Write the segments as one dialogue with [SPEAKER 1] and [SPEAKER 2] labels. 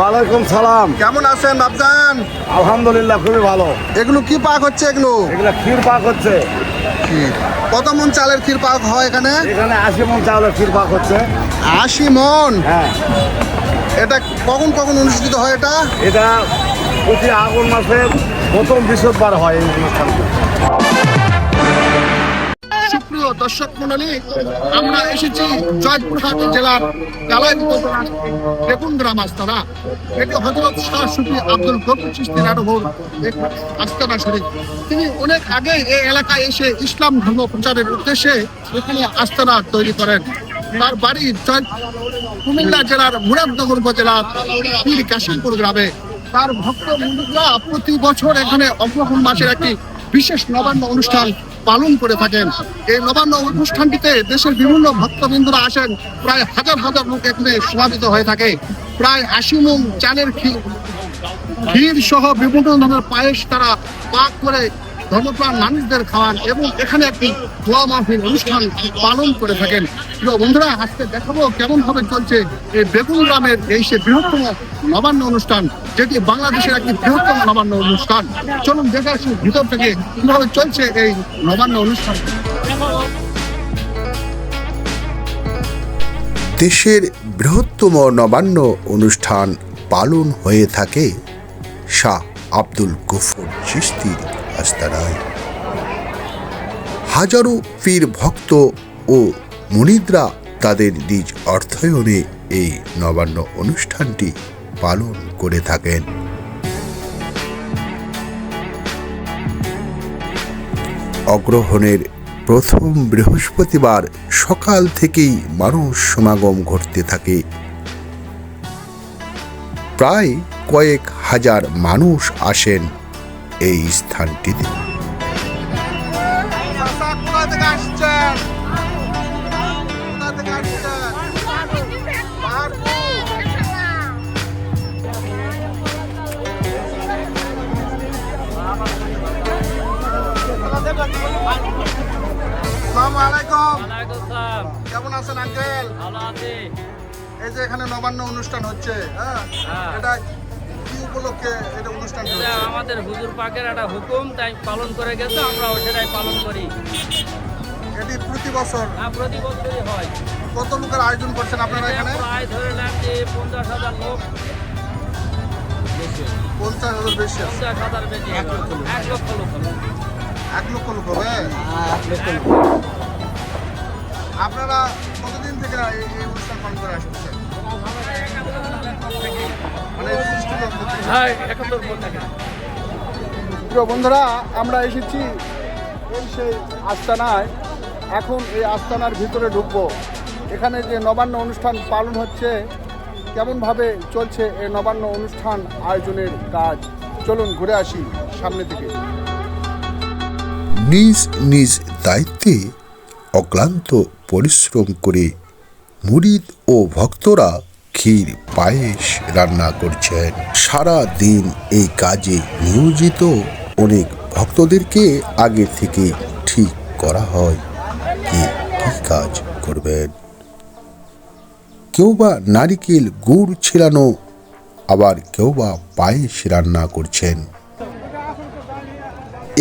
[SPEAKER 1] ওয়ালাইকুম সালাম।
[SPEAKER 2] কেমন আছেন বাপজান?
[SPEAKER 1] আলহামদুলিল্লাহ, খুবই ভালো।
[SPEAKER 2] এগুলো কি পাক হচ্ছে? এগুলো
[SPEAKER 1] ক্ষীর পাক হচ্ছে।
[SPEAKER 2] কত মন চালের ক্ষীর পাক হয় এখানে?
[SPEAKER 1] এখানে 80 মন চাউলের ক্ষীর পাক হচ্ছে।
[SPEAKER 2] 80 মন?
[SPEAKER 1] হ্যাঁ।
[SPEAKER 2] এটা কখন কখন অনুষ্ঠিত হয়?
[SPEAKER 1] এটা প্রতি আগুন মাসের প্রথম বৃহস্পতিবার হয় এই অনুষ্ঠানটা।
[SPEAKER 2] সুপ্রিয় দর্শক মন্ডলী, আমরা এসেছি জয়পুরহাট জেলার কালাই বেগুন গ্রাম আস্তানা। এটি হযরত শাহ সুফি আব্দুল গফুর চিশতি নানহুর আস্তানা শরীফ। তিনি অনেক আগে এই এলাকায় এসে ইসলাম ধর্ম প্রচারের উদ্দেশ্যে এখানে আস্তানা তৈরি করেন। তার বাড়ি কুমিল্লা জেলার মুরাদনগর উপজেলার পীর কাশিমপুর গ্রামে। তার ভক্ত মুরিদরা প্রতি বছর এখানে অগ্রহায়ণ মাসের একটি বিশেষ নবান্ন অনুষ্ঠান পালন করে থাকেন। এই নবান্ন অনুষ্ঠানটিতে দেশের বিভিন্ন ভক্তবৃন্দরা আসেন। প্রায় হাজার হাজার লোক এখানে সমাবেত হয়ে থাকে। প্রায় 80 মণ চালের ক্ষীর সহ বিভিন্ন ধরনের পায়েস তারা পাক করে ধর্মপ্রাণ মানুষদের খাওয়ান এবং এখানে একটি দোয়া মাহফিল অনুষ্ঠান পালন করে থাকেন। প্রিয় বন্ধুরা, আজকে দেখাবো কেমন ভাবে চলছে এই বেগুন গ্রামের এই সে বৃহত্তম নবান্ন অনুষ্ঠান, যেটি বাংলাদেশের একটি বৃহত্তম নবান্ন অনুষ্ঠান। চলুন দেখে আসি ভিতর থেকে কিভাবে চলছে এই নবান্ন অনুষ্ঠান।
[SPEAKER 3] দেশের বৃহত্তম নবান্ন অনুষ্ঠান পালন হয়ে থাকে শাহ আব্দুল গফুর চিশতির আস্তানায়। হাজারো পীর ভক্ত ও মুরিদরা তাদের নিজ অর্থায়নে এই নবান্ন অনুষ্ঠানটি পালন করে থাকেন। অগ্রহায়ণের প্রথম বৃহস্পতিবার সকাল থেকেই মানুষ সমাগম ঘটতে থাকে। প্রায় কয়েক হাজার মানুষ আসেন এই স্থানটিতে।
[SPEAKER 2] কেমন আছেন আঙ্কেল?
[SPEAKER 4] ভালো আছি।
[SPEAKER 2] এই যে এখানে নবান্ন অনুষ্ঠান হচ্ছে, এটা কি উপলক্ষে এটা অনুষ্ঠান হচ্ছে?
[SPEAKER 4] আমাদের হুজুর পাকের একটা হুকুম, তাই পালন করে গেছে, আমরা সেটাই পালন করি।
[SPEAKER 2] এটি প্রতি বছর?
[SPEAKER 4] প্রতি বছরই হয়।
[SPEAKER 2] কত লোকের আয়োজন করছেন আপনারা এখানে?
[SPEAKER 4] প্রায় ধরে নেন যে 50,000 লোক।
[SPEAKER 2] 50,000 বেশি?
[SPEAKER 4] 50,000 বেশি। 1 লক্ষ লোক।
[SPEAKER 2] 1 লক্ষ লোক হবে? আপনারা কতদিন থেকে এই অনুষ্ঠান পালন করে আসছেন? মানে
[SPEAKER 4] হ্যাঁ, 71 বছর থেকে।
[SPEAKER 2] প্রিয় বন্ধুরা, আমরা এসেছি এই সেই আস্তানায়। এখন এই আস্তানার ভিতরে ঢুকবো। এখানে যে নবান্ন অনুষ্ঠান পালন হচ্ছে, কেমনভাবে চলছে এই নবান্ন অনুষ্ঠান আয়োজনের কাজ, চলুন ঘুরে আসি সামনে থেকে।
[SPEAKER 3] নিজ নিজ দায়িত্বে অক্লান্ত পরিশ্রম করে মুরিদ ও ভক্তরা ক্ষীর পায়েস রান্না করছেন। সারা দিন এই কাজে নিয়োজিত অনেক ভক্তদেরকে আগে থেকে ঠিক করা হয় কে কি কাজ করবেন। কেউ বা নারিকেল গুড় ছিলানো, আবার কেউ বা পায়েস রান্না করছেন।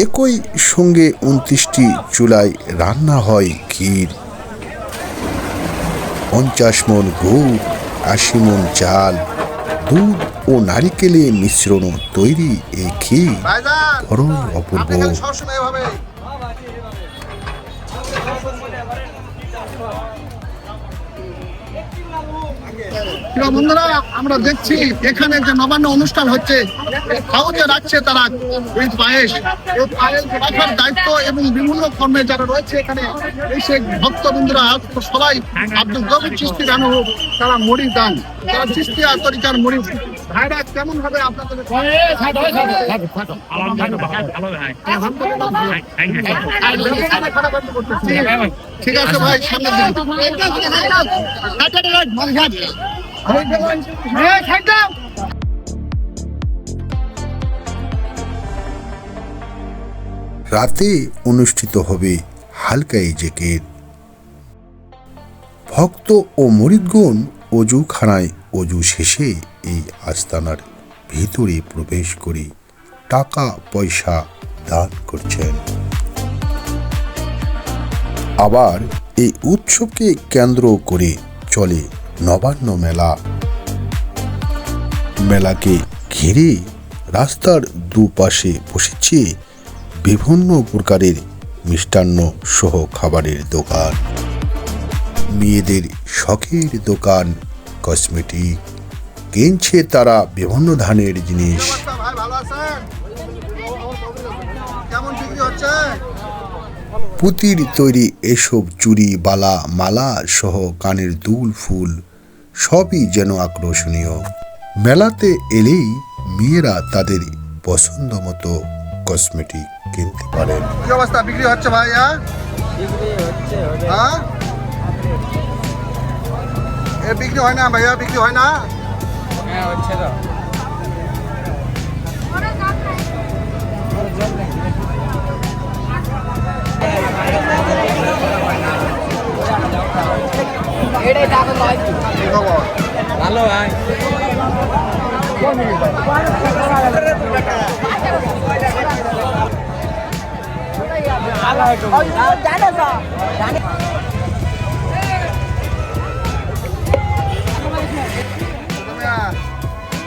[SPEAKER 3] একই সঙ্গে 29টি চুলায় রান্না হয় ক্ষীর। 50 মণ গুড়, 80 মণ চাল, দুধ ও নারিকেলের মিশ্রণ তৈরি এই ক্ষীর বড়ই অপূর্ব।
[SPEAKER 2] বন্ধুরা, আমরা দেখছি এখানে যে নবান্ন অনুষ্ঠান হচ্ছে, হাউজে রাখছে তারা এই পায়েস রাখার দায়িত্ব এবং বিভিন্ন কর্মে যারা রয়েছে এখানে এসে ভক্তবৃন্দরা সবাই আব্দুল গফুর চিশতি নানহু তারা মুরিদ দান, তারা চিশতিয়া তরিকার মুরিদ। ভাইরা কেমন ভাবে আপনাদের? ঠিক আছে ভাই, সামনে
[SPEAKER 3] রাতে অনুষ্ঠিত হবে হালকা জিকির। ভক্ত ও মুরিদগণ অজুখানায় অজু শেষে এই আস্তানার ভিতরে প্রবেশ করে টাকা পয়সা দান করছেন। আবার এই উৎসবকে কেন্দ্র করে চলে নবান্ন মেলা। মেলাকে ঘিরে রাস্তার দুপাশে বসেছে বিভিন্ন প্রকারের মিষ্টান্ন সহ খাবারের দোকান, মেয়েদের শখের দোকান, কসমেটিক কিনছে তারা বিভিন্ন ধরনের জিনিস।
[SPEAKER 2] ভাই ভালো আছেন? কেমন বিক্রি হচ্ছে?
[SPEAKER 3] পুঁতির তৈরি এসব চুড়ি, বালা, মালা সহ কানের দুল, ফুল সবই যেন আকর্ষণীয়। মেলাতে এলেই মেয়েরা তাদের পছন্দ মতো কসমেটিক কিনতে পারেন।
[SPEAKER 2] কি অবস্থা বিক্রি হচ্ছে ভাই? হ্যাঁ এ বিক্রি হয় না ভাইয়া, বিক্রি হয় না?
[SPEAKER 4] হ্যাঁ হচ্ছে তো।
[SPEAKER 2] কি খবর?
[SPEAKER 4] ভালো ভাই।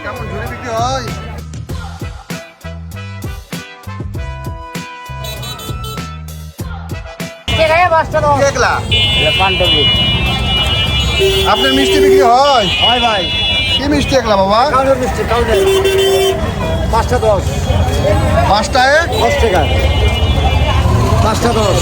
[SPEAKER 2] কেমন ঝুড়ি বিক্রি হয়? দেখলা
[SPEAKER 4] পান্ডবী
[SPEAKER 2] আপনার মিষ্টি বিক্রি হয়?
[SPEAKER 1] হয় ভাই,
[SPEAKER 2] কি মিষ্টি একলা বাবা?
[SPEAKER 1] কাউনের মিষ্টি, কাউনের 5টা 10,
[SPEAKER 2] 5টায়
[SPEAKER 1] 10 টাকা, 5টা 10।